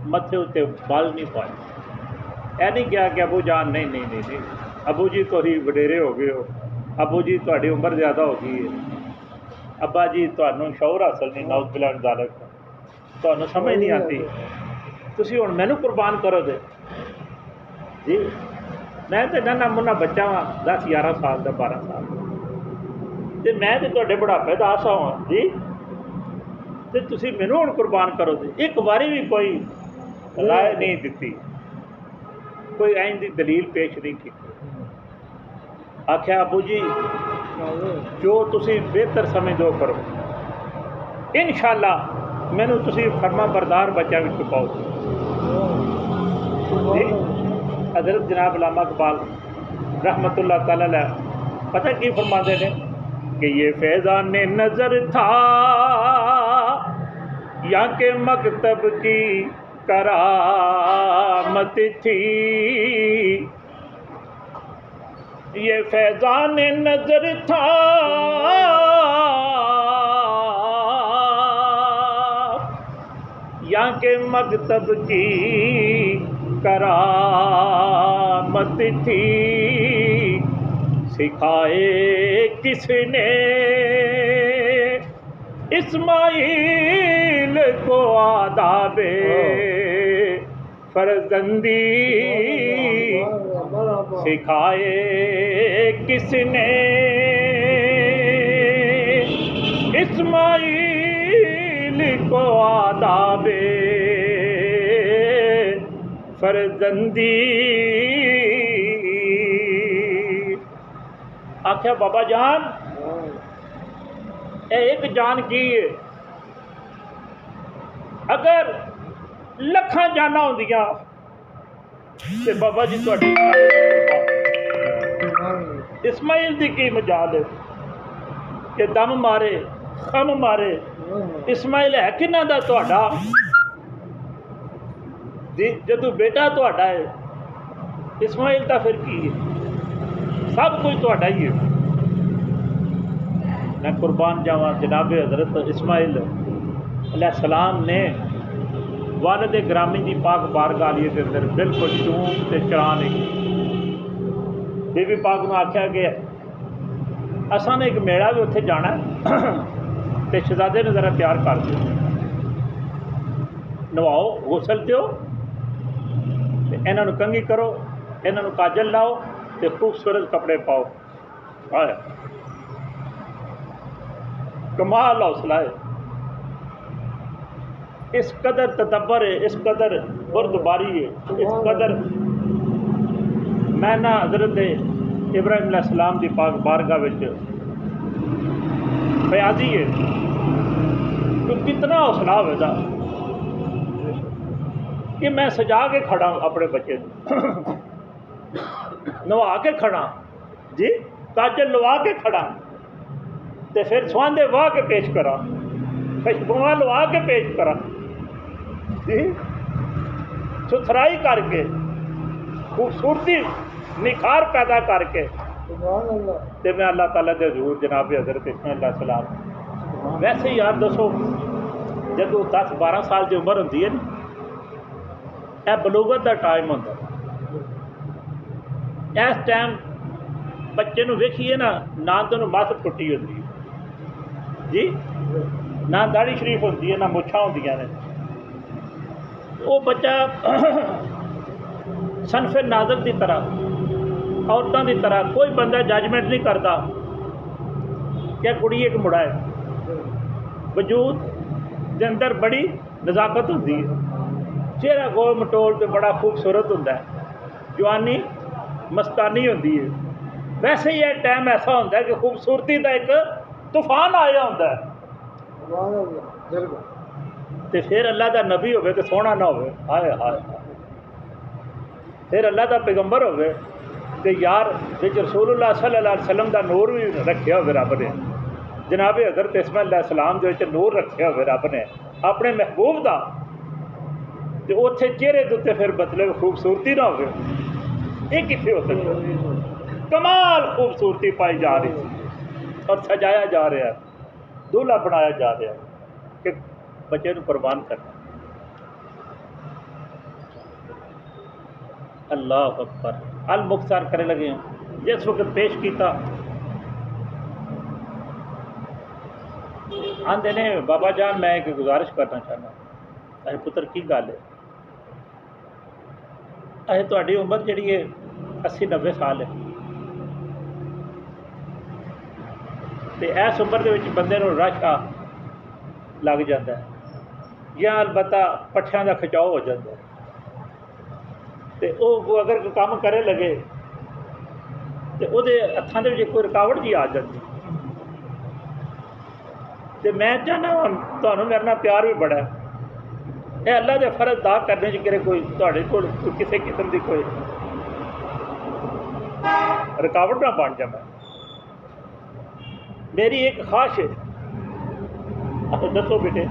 متھے اتنے بال نہیں پائے. نہیں کیا کہ ابو جان نہیں نہیں نہیں نہیں ابو جی تھی وڈیرے ہو گئے ہو, ابو جی تاری عمر زیادہ ہو گئی ہے, ابا جی تمہیں شعور حاصل نہیں, ناؤز بلان ذالک تمہیں سمجھ نہیں آتی, تھی ہوں مینو قربان کرو دے جی. میں تو نہ منا بچہ ہاں 10-11 سال کا 12 سال کا, میں تو تے بڑھاپے کا آسا ہوا جی, تو تھی مینو ہوں قربان کرو دے. ایک باری بھی کوئی رائے نہیں دیتی, کوئی این دی دلیل پیش نہیں کی. آخیا ابو جی جو تسی بہتر سمجھ دو کرو, انشاءاللہ مینو تسی فرما بردار بچہ بھی چکاؤ. جی حضرت جناب علامہ اقبال رحمۃ اللہ تعالی علیہ پتہ کی فرماتے ہیں کہ یہ فیضان نظر تھا یا کہ مکتب کی کرامت تھی, یہ فیضان نظر تھا یا کہ مکتب کی کرامت تھی, سکھائے کس نے اسماعیل کو آداب فرزندی, سکھائے کس نے اسماعیل کو آداب فرزندی. آخیا بابا جان ایک جان کی ہے, اگر لکھاں جانا ہوندیاں تے بابا جی تہاڈی اسماعیل دی کی مجال ہے کہ دم مارے خم مارے. اسماعیل ہے کنہ دا تہاڈا جدو بیٹا تہاڈا ہے, اسماعیل دا پھر کی ہے, سب کچھ تہاڈا ہی ہے. میں قربان جاواں جناب حضرت اسماعیل علیہ السلام نے والد گرامی دی پاک بارگاہ علیہ کے اندر بالکل چوم تے چران نہیں. بی بی پاک نے آخیا کہ اساں نے ایک میلہ بھی اتنے جانا تے شہزادے نے ذرا تیار کر دو, نواؤ غسل دیو, انہوں کنگھی کرو, انہوں کاجل لاؤ تے خوبصورت کپڑے پاؤ. کمال حوصلہ ہے, اس قدر تدبر ہے, اس قدر بردباری ہے, اس قدر میں نہ حضرت ابراہیم علیہ السلام دی پاک بارگاہ وچ فیاضی ہے تو کتنا حوصلہ ہوگا کہ میں سجا کے کھڑا اپنے بچے نوا کے کھڑا جی, کاجل لوا کے کھڑا تے پھر سواندے واہ کے پیش کرا, خوشبواں لوا کے پیش کرا جی, ستھرائی کر کے خوبصورتی نکھار پیدا کر کے تے میں اللہ تعالیٰ دے حضور جناب حضرت اسماعیل علیہ السلام. ویسے یار دسو جدو 10-12 سال کی عمر ہوتی ہے نا, یہ بلوغت کا ٹائم ہوتا, اس ٹائم بچے نو ویکھیے نا نہ تو مس ٹوٹی ہوتی ہے جی, نہ داڑھی شریف ہوتی ہے, نہ مچھاں ہوندیاں نے. وہ بچہ صنف ناظر کی طرح عورتوں کی طرح کوئی بندہ ججمنٹ نہیں کرتا کہ کڑی ایک مڑا ہے, وجود دے اندر بڑی نزاکت ہوتی ہے, چہرہ گول مٹول پہ بڑا خوبصورت ہوتا ہے, جوانی مستانی ہوتی ہے. ویسے ہی یہ ٹائم ایسا ہوتا ہے کہ خوبصورتی کا ایک طوفان آیا ہوتا ہے, تے پھر اللہ دا نبی ہوئے تو سونا نہ ہوئے, ہائے ہائے, پھر اللہ دا پیغمبر ہوئے تے یار وچ رسول اللہ صلی اللہ علیہ وسلم دا نور بھی رکھیا ہوئے رب نے, جناب حضرت اسماعیل علیہ السلام دے وچ نور رکھیا ہوئے رب نے اپنے محبوب دا, تے اوتھے چہرے دے تے پھر مطلب خوبصورتی نہ ہوئے, یہ کتنے ہو سکتا؟ کمال خوبصورتی پائی جا رہی اور سجایا جا رہا ہے, دولہا بنایا جا رہا ہے کہ بچے کو قربان کرنا. اللہ اکبر المختار کرنے لگے ہیں جس وقت پیش کیتا آندے نے بابا جان میں ایک گزارش کرنا چاہنا اے پتر کی گل ہے اے تہاڈی عمر جڑی ہے 80-90 سال ہے تے اس عمر دے وچ بندے نوں رش لگ جاتا ہے یا البتہ پٹھیاں دا کھچاؤ ہو جاتا ہے تے او اگر کوئی کام کرے لگے تے او دے ہتھاں دے وچ کوئی رکاوٹ جی آ جاتی تے میں چاہنا تہانوں میرے نال پیار بھی بڑا ہے اے اللہ دے فرض ادا کرنے چ کرے کوئی تہاڈے کول کسی قسم دی کوئی رکاوٹ نہ بن جائے میری ایک خواہش ہے دسو بیٹے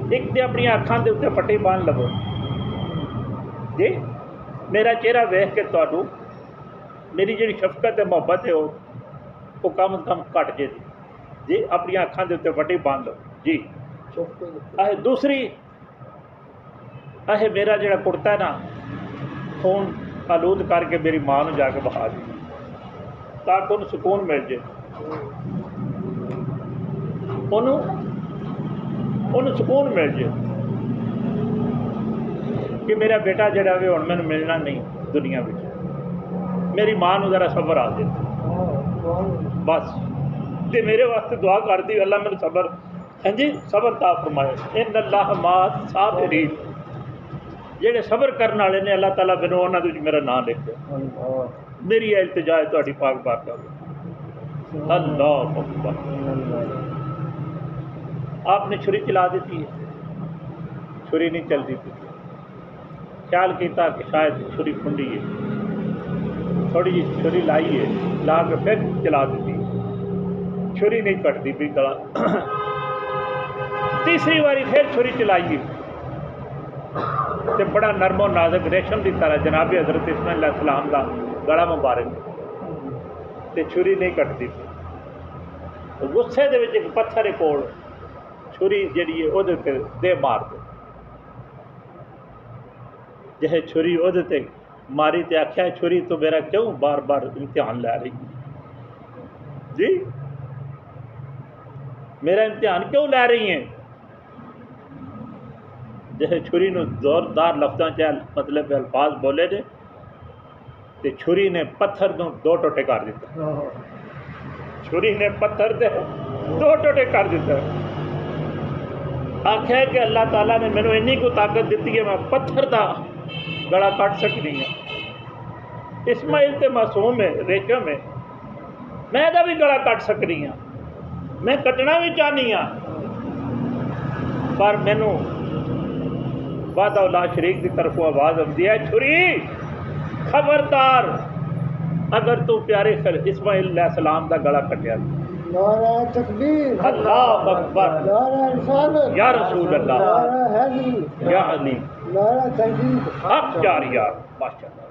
ایک تے اپنی اکھاں دے اوتے پٹی باندھ لو جی میرا چہرہ ویکھ کے تہانوں میری جڑی شفقت ہے محبت ہے وہ کم از کم گھٹ جے جی اپنی اکھاں دے اوتے پٹی باندھ لو جی دوسری میرا جڑا کرتا ہے نا خون آلود کر کے میری ماں نو جا کے بہا دی تاکہ انہوں سکون مل جائے انہوں سکون مل جائے کہ میرا بیٹا جڑا ہے ہن مینوں ملنا نہیں دنیا میں میری ماں نو ذرا صبر آ جائے بس تے میرے واسطے دعا کر دی اللہ میرے صبر ہاں جی صبر عطا فرمائے ان اللہ مع الصابرین جڑے صبر کرنے والے نے اللہ تعالیٰ مینوں انہاں دے وچ میرا نام لکھ دے میری التجا ہے تہاڈی پاک بارگاہ اللہ اکبر آپ نے چھری چلا دیتی ہے چھری نہیں چلتی تھی خیال کیتا کہ شاید چھری کھنڈی ہے تھوڑی جی چھری لائی ہے لا کے پھر چلا دیتی چھری نہیں کٹتی بھی گلا تیسری باری پھر چھری چلائی تے بڑا نرم و نازک ریشم کی طرح جناب حضرت اسماعیل علیہ السلام کا گلا مبارک تے چھری نہیں کٹتی غصے دے وچ ایک پتھر کول چھری جڑی ہے وہ دے مار دے جہے چھری وہ ماری تے آخیا چھری تو میرا کیوں بار بار امتحان لے رہی جی میرا امتحان کیوں لے رہی ہیں جیسے چھری نو زوردار لفظاں چ مطلب الفاظ بولے نے تے چھری نے پتھر نو 2 ٹوٹے کر دیتا چھری نے پتھر دے 2 ٹوٹے کر دیتا آخیا کہ اللہ تعالیٰ نے مینوں اینی کو طاقت دیتی ہے میں پتھر دا گلا کٹ سکتی ہوں اسماعیل تے معصوم ہے ریشم ہے میں دا بھی گلا کٹ سکتی ہوں میں کٹنا بھی چاہنی ہاں پر مینوں وعدہ لا شریک کی طرف آواز آتی ہے چھری خبردار اگر تو پیارے اسماعیل علیہ السلام دا گلا کٹیا نعرہ تکبیر اللہ اکبر نعرہ رسالت یا رسول اللہ نعرہ حیدری یا علی نعرہ تحقیق حق جاریہ ماشاءاللہ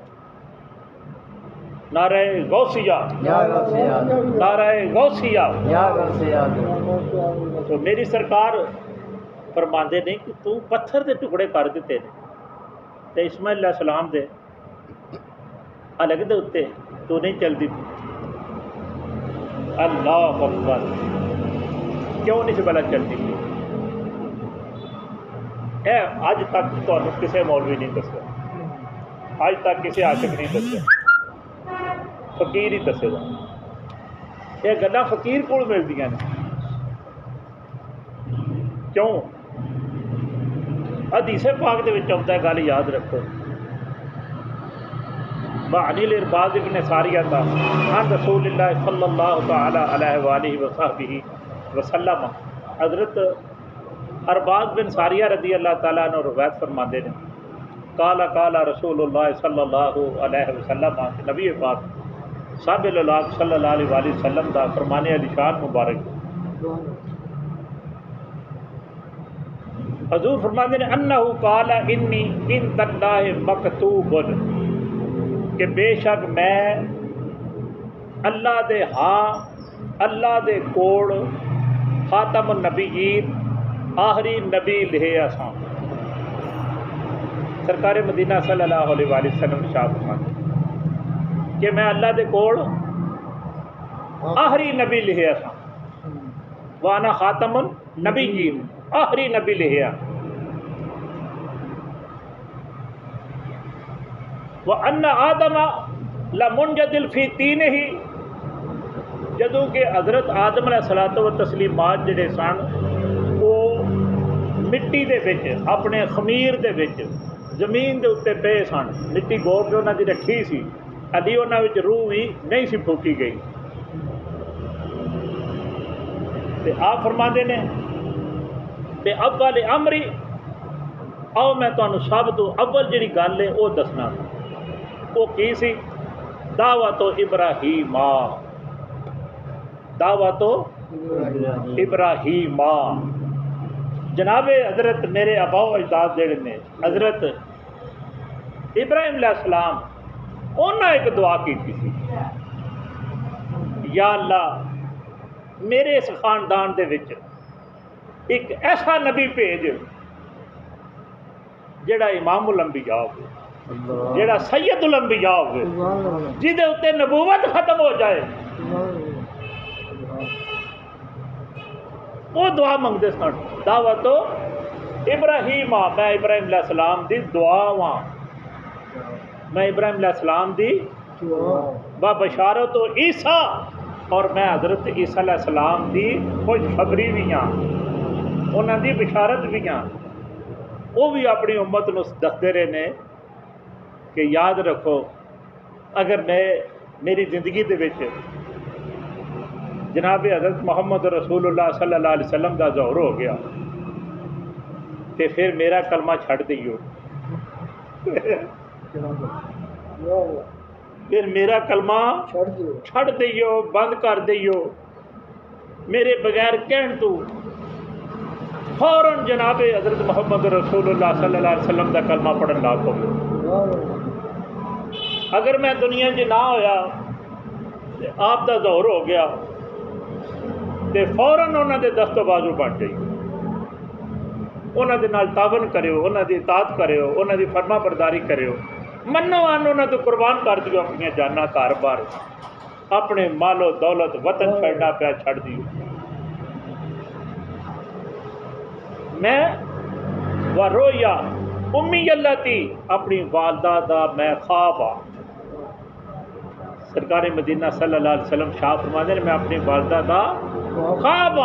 نعرہ غوثیہ یا غوثیہ نعرہ غوثیہ یا غوثیہ تو میری سرکار فرماندے نہیں کہ تو پتھر دے ٹکڑے کر دیتے نے تے اسماعیل علیہ السلام دے الگ دے اتے تو نہیں چلتی اللہ اکبر کیوں نہیں بلا چلتی اے اج تک تمہیں کسی مولوی نہیں دسیا اج تک کسی عاشق نہیں دسیا فقیر ہی دسے گا یہ گلاں فقیر کول ملدیاں نے کیوں حدیث پاک دے وچ آتا ہے گل یاد رکھو بعنی الارباز ابن ساریہ کا عن رسول اللہ صلی اللہ تعالی علیہ وآلہ وصحبہ وسلم حضرت ارباز بن ساریہ رضی اللہ تعالیٰ عنہ روایت فرماندے نے قال رسول اللہ صلی اللہ علیہ وسلم نبی پاک صاحب اللہ صلی اللہ علیہ وآلہ وسلم دا فرمانے علی شان مبارک حضور فرماتے ہیں انہو قال انی عند اللہ مکتوب کہ بے شک میں اللہ دے ہاں اللہ دے کوڑ خاتم النبیین آخری نبی لہے آسان سرکار مدینہ صلی اللہ علیہ وآلہ وسلم شاہ فرماتے کہ میں اللہ دے کول آخری نبی لکھیا سا وانا خاتم النبیین آخری نبی لکھیا وَأَنَّ آدَمَ لَمُنْجَدِلْ فِي تِينِهِ جدوں کہ حضرت آدم علیہ الصلوۃ والتسلیمات جڑے سن وہ مٹی دے وچ اپنے خمیر دے وچ زمین دے اتنے پے سن مٹی گور کے انہاں دی رکھی سی ابھی انہاں وچ روح بھی نہیں سی پھوکی گئی تے آپ فرماندے نے تے اول امری آؤ میں تانوں سب تو اول جڑی گل ہے وہ دسنا وہ کی سی دعوت ابراہیم دعوت ابراہیم جناب حضرت میرے آبا و اجداد جڑے نے حضرت ابراہیم علیہ السلام انہاں ایک دعا کی تھی یا اللہ میرے اس خاندان دے وچ ایک ایسا نبی بھیج جڑا امام الانبیاء ہو جڑا سید الانبیاء ہو جہدے اتنے نبوت ختم ہو جائے وہ دعا منگتے سن دعوت ابراہیم میں ابراہیم علیہ السلام دی دعا ہاں میں ابراہیم علیہ السلام دی با بشارت و عیسیٰ اور میں حضرت عیسیٰ علیہ السلام دی خوشخبری بھی ہاں انہاں دی بشارت بھی ہاں وہ بھی اپنی امت نو دستے رہے نے کہ یاد رکھو اگر میری زندگی دے وچ جناب حضرت محمد رسول اللہ صلی اللہ علیہ وسلم دا ظہور ہو گیا تے پھر میرا کلمہ چھڑ دئیو پھر میرا کلمہ چھڑ دئیو بند کر دئیو میرے بغیر کہن تو فوراً جناب حضرت محمد رسول اللہ صلی اللہ علیہ وسلم دا کلمہ پڑھن لاگ ہو گیا اگر میں دنیا نہ ہویا آپ دا ظہور ہو گیا تے فوراً انہاں دے دست و بازو بن جائی انہاں دے نال تعاون کریو انہاں دی اطاعت کریو انہاں دی فرما برداری کریو منو انہاں تو قربان کر دیو اپنی جانا کار بار اپنے مال و دولت وطن چھڑنا پیا چھڑ دیو میں ورویا امی اللہ تی اپنی والدہ دا میں خواب سرکار مدینہ صلی اللہ علیہ وسلم شاہ فرماتے ہیں میں اپنی والدہ دا خواب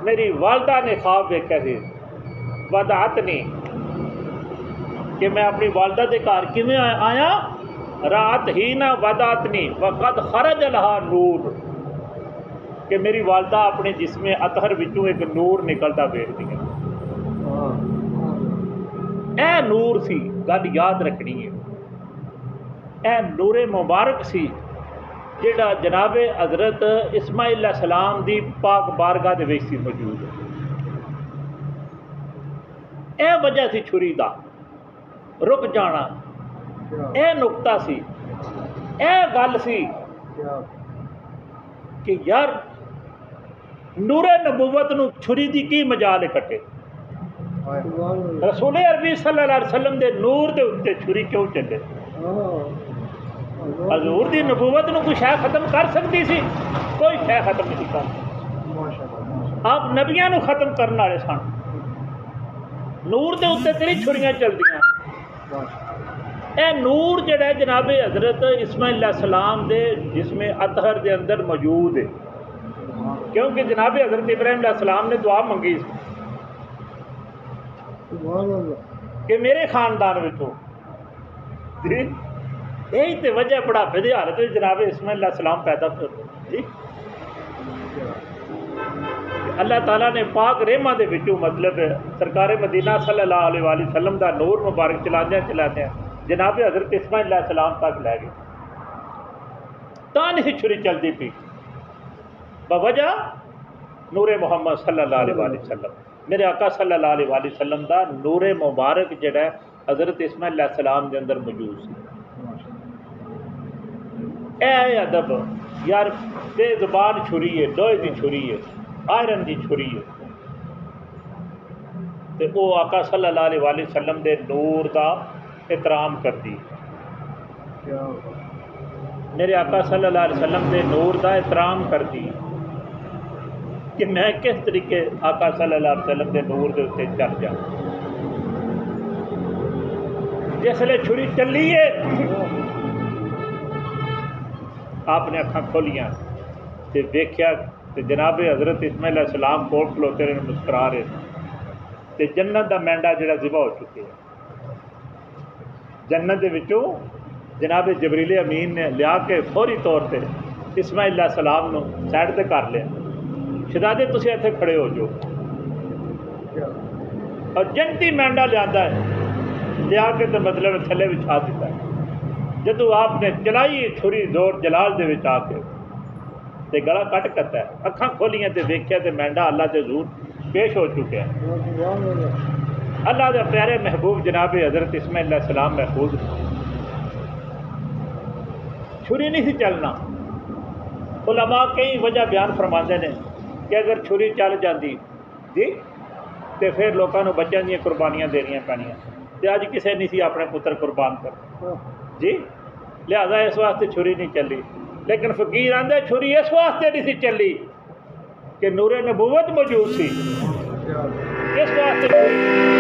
میری والدہ نے خواب دیکھا سی ودعتنی کہ میں اپنی والدہ دے گھر کیویں آیا رات ہی نہ ودعتنی وقد خرج لہا نور کہ میری والدہ اپنے جسم اطہر وچوں ایک نور نکلتا ویکھ دیا اے نور سی گل یاد رکھنی ہے اے نور مبارک سی جڑا جناب حضرت اسماعیل علیہ السلام دی پاک بارگاہ دے وچ سی موجود ہے اے وجہ سی چھری دا رک جانا اے نقطہ سی اے گل سی کہ یار نور نبوت نو چھری دی کی مجال کٹے رسول عربی صلی اللہ علیہ وسلم دے نور دے اتنے چھری کیوں چلے حضور دی نبوت نو کوئی شے ختم کر سکتی سی کوئی شے ختم نہیں کر آپ نبیاں نو ختم کرنے والے سن نور دے اتنے تیری چھریاں چلدیاں اے نور جڑا ہے جناب حضرت اسماعیل علیہ السلام دے جسم اطہر دے اندر موجود ہے کیونکہ جناب حضرت ابراہیم علیہ السلام نے دعا منگی کہ میرے خاندان میں تو یہی تو وجہ بڑھاپے دی حالت میں جناب اسماعیل علیہ السلام پیدا کر جی اللہ تعالیٰ نے پاک رحمہ دے وچوں مطلب سرکار مدینہ صلی اللہ علیہ وآلہ وسلم دا نور مبارک چلاندیاں جناب حضرت اسماعیل علیہ السلام تک لے گئے تاں نہیں چھری چلدی پی بوجہ نور محمد صلی اللہ علیہ وآلہ وسلم میرے آقا صلی اللہ علیہ وآلہ وسلم دا نور مبارک جڑا ہے حضرت اسماعیل علیہ السلام دے اندر موجود سی اے ادب یار بے زبان چھری ہے لوہے دی چھری ہے آئرن دی چھری ہے تو وہ آقا صلی اللہ علیہ وآلہ وسلم دے نور دا احترام کرتی میرے آقا صلی اللہ علیہ وسلم دے نور دا احترام کرتی کہ میں کس طریقے آقا صلی اللہ علیہ وسلم دے نور دے اتنے چل جا جسے چھری چلی ہے آپ نے اکھاں کھولیاں تے ویکھیا تے جناب حضرت اسماعیل علیہ السلام کول کھلوتے رہے مسکرا رہے تے جنت دا مینڈا جڑا ذبح ہو چکے ہے جنت دے وچوں جناب جبریل امین نے لیا کے فوری طور پہ اسماعیل علیہ السلام نو سائڈ تے کر لیا شہزادے تسی ایتھے کھڑے ہو جو اور جنتی مینڈا لیا کے تو مطلب تھلے بچھا دیتا ہے جدو آپ نے چلائی چھری زور جلال دے وچ آ کے تے گلا کٹ کرتا ہے اکھاں کھولیاں تے دیکھیا تے مینڈا اللہ دے حضور پیش ہو چکے ہیں اللہ دے پیارے محبوب جناب حضرت اسماعیل علیہ السلام محفوظ چھری نہیں سی چلنا علماء کئی وجہ بیان فرماندے نے کہ اگر چھری چل جاندی جی تے پھر لوکاں نوں بچیاں دیاں قربانیاں دینیاں پینیاں تے اج کسے نہیں سی اپنے پتر قربان کر جی لہذا اس واسطے چھری نہیں چلی لیکن فقیر آندے چھری اس واسطے نہیں سی چلی کہ نور نبوت موجود سی اس واسطے